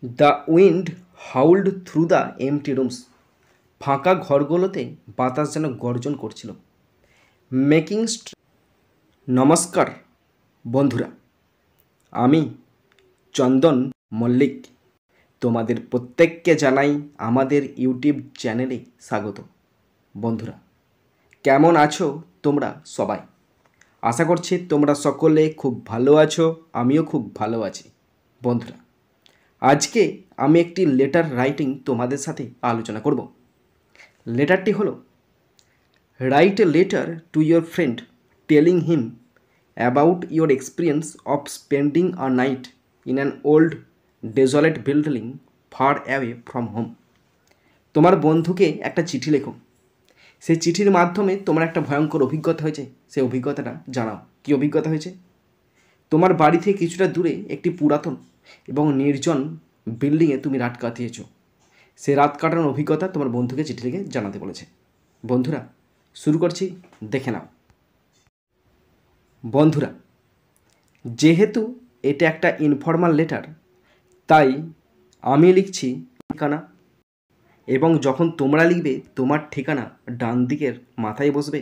The wind howled through the empty rooms. ফাঁকা ঘরগুলোতে বাতাস যেন গর্জন করছিল। মেকিং নমস্কার বন্ধুরা, আমি চন্দন মল্লিক তোমাদের প্রত্যেককে জানাই আমাদের ইউটিউব চ্যানেলে স্বাগত। বন্ধুরা, কেমন আছো তোমরা সবাই? আশা করছি তোমরা সকলে খুব ভালো আছো, আমিও খুব ভালো আছি। বন্ধুরা, আজকে আমি একটি লেটার রাইটিং তোমাদের সাথে আলোচনা করব। লেটারটি হলো, write a letter to your friend telling him about your experience of spending a night in an old desolate building far away from home. তোমার বন্ধুকে একটা চিঠি লেখো। সেই চিঠির মাধ্যমে তোমার একটা ভয়ঙ্কর অভিজ্ঞতা হয়েছে, সেই অভিজ্ঞতাটা জানাও। কী অভিজ্ঞতা হয়েছে? তোমার বাড়ি থেকে কিছুটা দূরে একটি পুরাতন এবং নির্জন বিল্ডিংয়ে তুমি রাত কাটিয়েছ। সেই রাত কাটানোর অভিজ্ঞতা তোমার বন্ধুকে চিঠি লিখে জানাতে বলেছে। বন্ধুরা, শুরু করছি, দেখে নাও। বন্ধুরা, যেহেতু এটা একটা ইনফর্মাল লেটার, তাই আমি লিখছি ঠিকানা, এবং যখন তোমরা লিখবে তোমার ঠিকানা ডান দিকের মাথায় বসবে,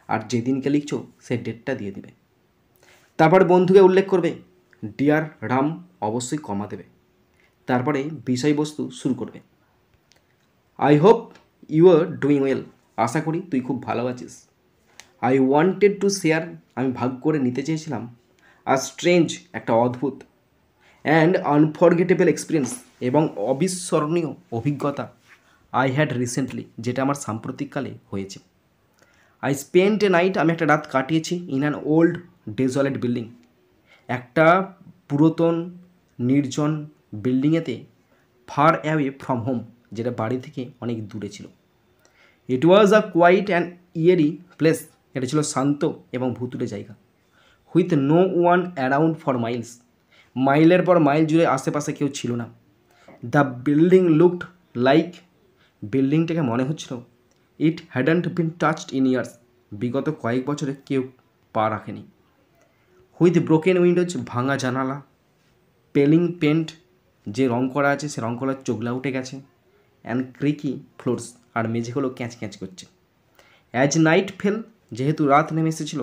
আর যেদিনকে লিখছো সেই ডেটটা দিয়ে দেবে। তারপর বন্ধুকে উল্লেখ করবে, ডিয়ার রাম, অবশ্যই কমা দেবে। তারপরে বিষয়বস্তু শুরু করবে। I hope you are doing well, আশা করি তুই খুব ভালো আছিস। আই ওয়ান্টেড টু শেয়ার, আমি ভাগ করে নিতে চেয়েছিলাম, আর স্ট্রেঞ্জ, একটা অদ্ভুত, অ্যান্ড আনফরগেটেবল এক্সপিরিয়েন্স, এবং অবিস্মরণীয় অভিজ্ঞতা, আই হ্যাড রিসেন্টলি, যেটা আমার সাম্প্রতিককালে হয়েছে। আই স্পেন্ট এ নাইট, আমি একটা রাত কাটিয়েছি, in an old desolate building, একটা পুরাতন নির্জন বিল্ডিংয়েতে, ফার অ্যাওয়ে ফ্রম হোম, যেটা বাড়ি থেকে অনেক দূরে ছিল। It was a quiet and eerie place, এটা ছিল শান্ত এবং ভুতুরে জায়গা। With no one around for miles, মাইলের পর মাইল জুড়ে আশেপাশে কেউ ছিল না। দ্য বিল্ডিং লুকড লাইক, বিল্ডিংটাকে মনে হচ্ছিল, it hadn't been touched in years, বিগত কয়েক বছরে কেউ পা রাখেনি। উইথ ব্রোকেন উইন্ডোজ, ভাঙা জানালা, পেলিং পেন্ট, যে রং করা আছে সে রং করার চোগলা উঠে গেছে, অ্যান্ড ক্রিকি ফ্লোরস, আর মেঝেগুলো ক্যাঁচ ক্যাঁচ করছে। অ্যাজ নাইট ফেল, যেহেতু রাত নেমে এসেছিল,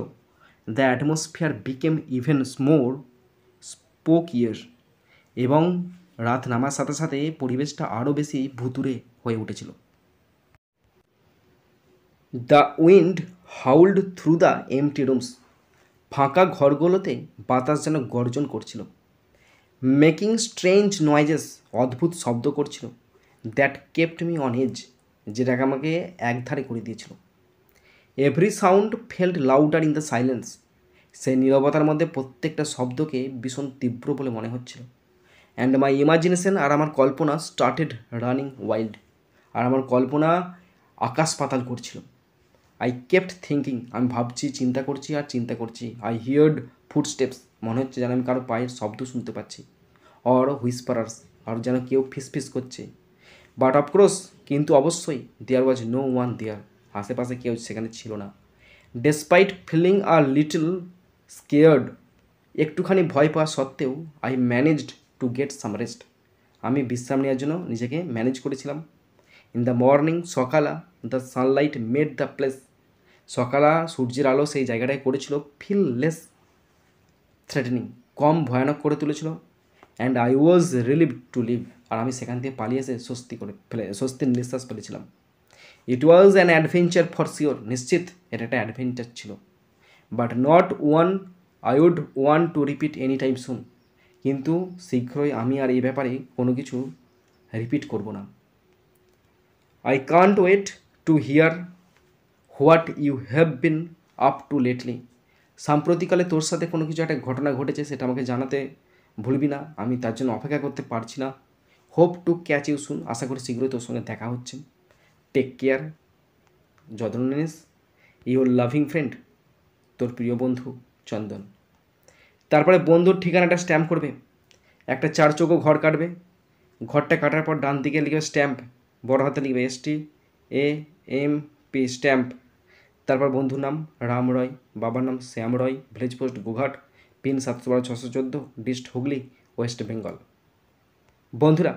the atmosphere became even more spookier, এবং রাত নামার সাথে সাথে পরিবেশটা আরও বেশি ভুতুরে হয়ে উঠেছিল। The wind howled through the empty rooms, ফাঁকা ঘরগুলোতে বাতাস যেন গর্জন করছিল। মেকিং স্ট্রেঞ্জ নয়েজেস, অদ্ভুত শব্দ করছিল। That kept me on edge, যেটাকে আমাকে একধারে করে দিয়েছিল। Every sound felt louder in the silence, সেই নীরবতার মধ্যে প্রত্যেকটা শব্দকে ভীষণ তীব্র বলে মনে হচ্ছিল। অ্যান্ড মাই ইমাজিনেশন, আর আমার কল্পনা, স্টার্টেড রানিং ওয়াইল্ড, আর আমার কল্পনা আকাশ পাতাল করছিল। আই কেপ্ট থিঙ্কিং, আমি ভাবছি, চিন্তা করছি আর চিন্তা করছি। আই হিয়ার্ড ফুটস্টেপস, মনে হচ্ছে যেন আমি কারো পায়ের শব্দ শুনতে পাচ্ছি। অর হুইসপারার্স, আর যেন কেউ ফিসফিস করছে। বাট অফকোর্স, কিন্তু অবশ্যই, দেয়ার ওয়াজ নো ওয়ান দেয়ার, আশেপাশে কেউ সেখানে ছিল না। Despite feeling a little scared, একটুখানি ভয় পাওয়া সত্ত্বেও, I managed to get some rest, আমি বিশ্রাম নেওয়ার জন্য নিজেকে ম্যানেজ করেছিলাম। ইন দ্য মর্নিং, সকালা, the sunlight made the place, সকালা, সূর্যের আলো সেই জায়গাটায় করেছিল ফিল লেস থ্রেটেনিং, কম ভয়ানক করে তুলেছিল। And I was relieve to leave, আর আমি সেখান থেকে পালিয়ে এসে স্বস্তির নিঃশ্বাস ফেলেছিলাম। It was an adventure for sure, নিশ্চিত এটা একটা অ্যাডভেঞ্চার ছিল। But not one I would want to repeat any time soon, কিন্তু শীঘ্রই আমি আর এই ব্যাপারে কোনো কিছু রিপিট করব না। I can't wait to hear what you have been up to lately, সাম্প্রতিককালে তোর সাথে কোনো কিছু একটা ঘটনা ঘটেছে, সেটা আমাকে জানাতে ভুলবি না, আমি তার জন্য অপেক্ষা করতে পারছি না। Hope to catch you soon, আশা করি শীঘ্রই তোর সঙ্গে দেখা হচ্ছে। টেক কেয়ার, যত্ন নিস। ইউর লাভিং ফ্রেন্ড, তোর প্রিয় বন্ধু চন্দন। তারপরে বন্ধুর ঠিকানাটা স্ট্যাম্প করবে, একটা 4 চৌকো ঘর কাটবে। ঘরটা কাটার পর ডান দিকে লিখবে স্ট্যাম্প, বড় হাতে লিখবে STAMP, স্ট্যাম্প। তারপর বন্ধুর নাম রাম রয়, বাবার নাম Shyam Roy, village post Goghat, pin 712-614, dist Hooghly, west Bengal. বন্ধুরা,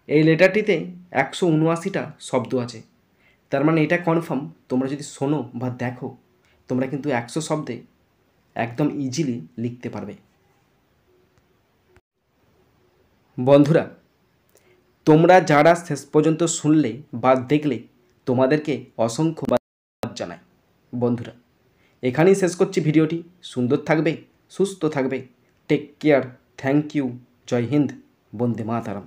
এই লেটারটিতে 179টা শব্দ আছে। তার মানে এটা কনফার্ম, তোমরা যদি শোনো বা দেখো, তোমরা কিন্তু 100 শব্দে একদম ইজিলি লিখতে পারবে। বন্ধুরা, তোমরা যারা শেষ পর্যন্ত শুনলে বা দেখলে, তোমাদেরকে অসংখ্য ধন্যবাদ জানাই। বন্ধুরা, এখানেই শেষ করছি ভিডিওটি। সুন্দর থাকবে, সুস্থ থাকবে, টেক কেয়ার, থ্যাংক ইউ, জয় হিন্দ, বন্দে মাতরম।